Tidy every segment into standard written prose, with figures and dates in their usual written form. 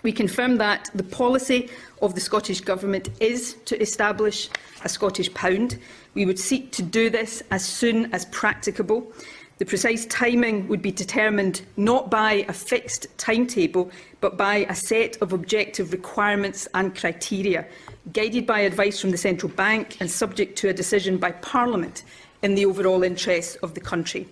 We confirm that the policy of the Scottish Government is to establish a Scottish pound. We would seek to do this as soon as practicable. The precise timing would be determined not by a fixed timetable, but by a set of objective requirements and criteria, guided by advice from the Central Bank and subject to a decision by Parliament in the overall interests of the country.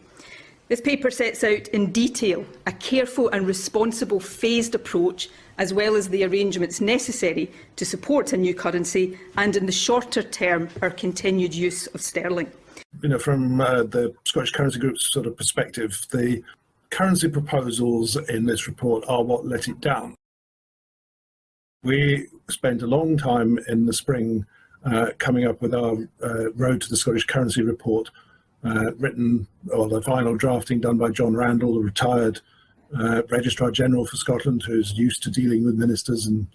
This paper sets out in detail a careful and responsible phased approach, as well as the arrangements necessary to support a new currency and, in the shorter term, our continued use of sterling. From the Scottish Currency Group's sort of perspective, the currency proposals in this report are what let it down. We spent a long time in the spring coming up with our Road to the Scottish Currency report, written, or the final drafting done by John Randall, the retired Registrar General for Scotland, who's used to dealing with ministers and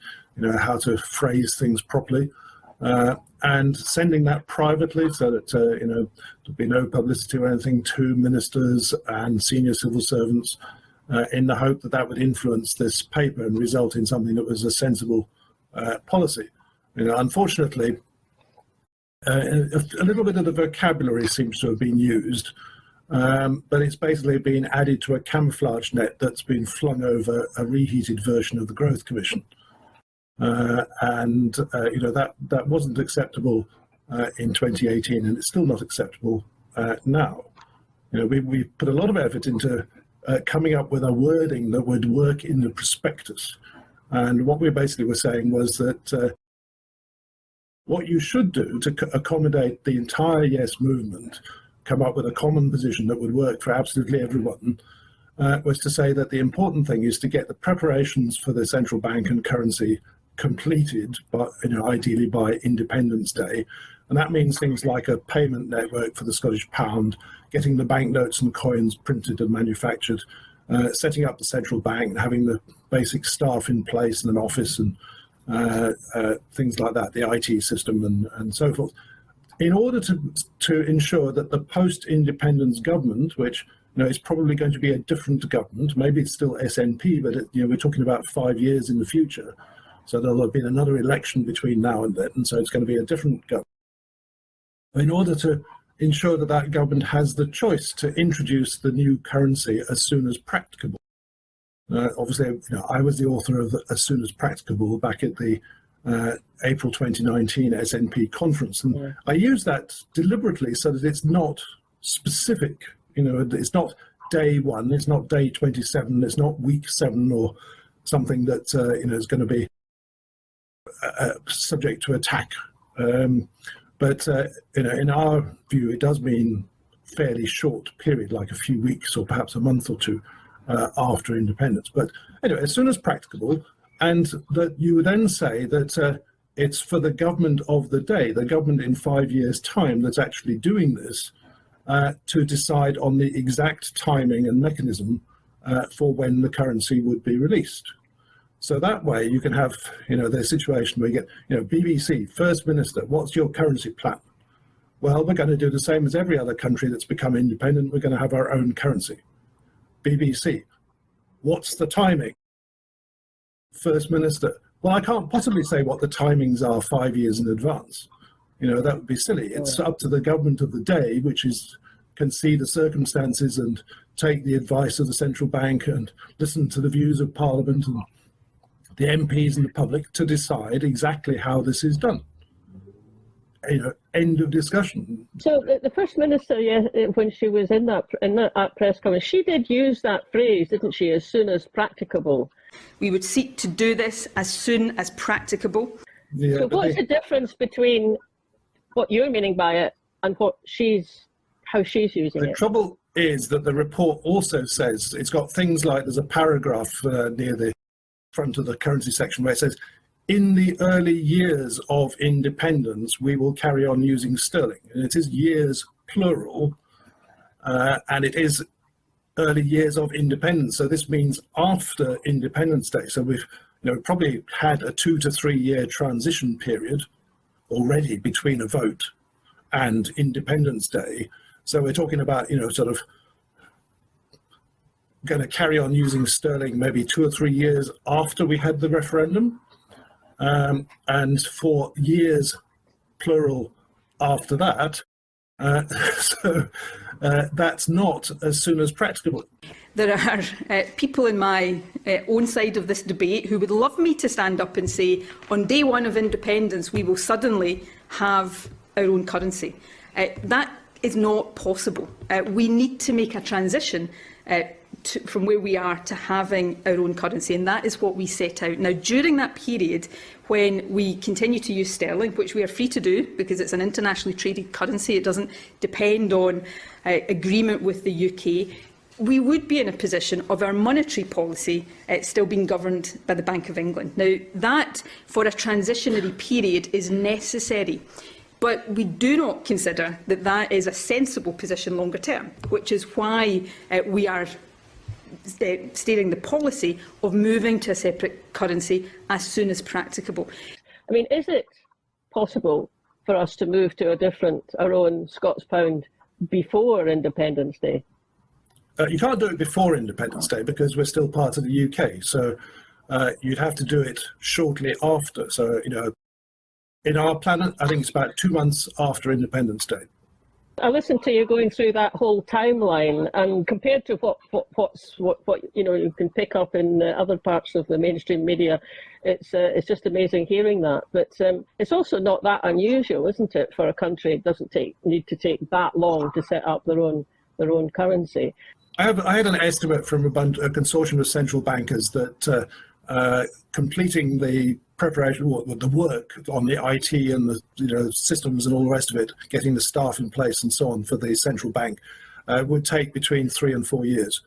how to phrase things properly. And sending that privately so that there'd be no publicity or anything to ministers and senior civil servants, in the hope that that would influence this paper and result in something that was a sensible policy. Unfortunately, a little bit of the vocabulary seems to have been used, but it's basically been added to a camouflage net that's been flung over a reheated version of the Growth Commission. That wasn't acceptable in 2018, and it's still not acceptable now. We put a lot of effort into coming up with a wording that would work in the prospectus, and what we basically were saying was that what you should do to accommodate the entire Yes movement, come up with a common position that would work for absolutely everyone, was to say that the important thing is to get the preparations for the central bank and currency completed, but ideally by Independence Day, and that means things like a payment network for the Scottish pound, getting the banknotes and coins printed and manufactured, setting up the central bank, having the basic staff in place and an office and things like that, the IT system and so forth, in order to ensure that the post-independence government, which is probably going to be a different government, maybe it's still SNP, but we're talking about 5 years in the future. So there'll have been another election between now and then, and so it's going to be a different government. In order to ensure that that government has the choice to introduce the new currency as soon as practicable. Obviously, I was the author of As Soon as Practicable back at the April 2019 SNP conference, and I use that deliberately so that it's not specific. It's not day 1, it's not day 27, it's not week 7 or something that is going to be subject to attack, but in our view, it does mean fairly short period, like a few weeks or perhaps a month or two after independence. But anyway, as soon as practicable, and that you would then say that it's for the government of the day, the government in 5 years' time that's actually doing this, to decide on the exact timing and mechanism for when the currency would be released. So that way you can have, the situation where you get, BBC, First Minister, what's your currency plan? Well, we're going to do the same as every other country that's become independent. We're going to have our own currency. BBC, what's the timing? First Minister, well, I can't possibly say what the timings are 5 years in advance. That would be silly. It's up to the government of the day, which can see the circumstances and take the advice of the central bank and listen to the views of Parliament and the MPs and the public to decide exactly how this is done. End of discussion. So the First Minister, when she was in that press conference, she did use that phrase, didn't she, as soon as practicable? We would seek to do this as soon as practicable. Yeah, so what's the difference between what you're meaning by it and how she's using it? The trouble is that the report also says, it's got things like, there's a paragraph near the front of the currency section where it says, in the early years of independence, we will carry on using sterling. And it is years plural, and it is early years of independence. So this means after Independence Day. So we've probably had a 2 to 3 year transition period already between a vote and Independence Day. So we're talking about, sort of going to carry on using sterling maybe 2 or 3 years after we had the referendum, and for years, plural, after that. So that's not as soon as practicable. There are people in my own side of this debate who would love me to stand up and say, on day one of independence, we will suddenly have our own currency. That is not possible. We need to make a transition from where we are to having our own currency, and that is what we set out. Now, during that period, when we continue to use sterling, which we are free to do because it's an internationally traded currency, it doesn't depend on agreement with the UK, we would be in a position of our monetary policy still being governed by the Bank of England. Now, that, for a transitionary period, is necessary. But we do not consider that that is a sensible position longer term, which is why we are steering the policy of moving to a separate currency as soon as practicable. I mean, is it possible for us to move to our own Scots pound before Independence Day? You can't do it before Independence Day because we're still part of the UK. So you'd have to do it shortly after. So, you know, in our planet, I think it's about 2 months after Independence Day. I listened to you going through that whole timeline, and compared to what you know you can pick up in other parts of the mainstream media, it's just amazing hearing that. But it's also not that unusual, isn't it, for a country? It doesn't need to take that long to set up their own currency. I had an estimate from a consortium of central bankers that completing the preparation, the work on the IT and the systems and all the rest of it, getting the staff in place and so on for the central bank, would take between 3 and 4 years.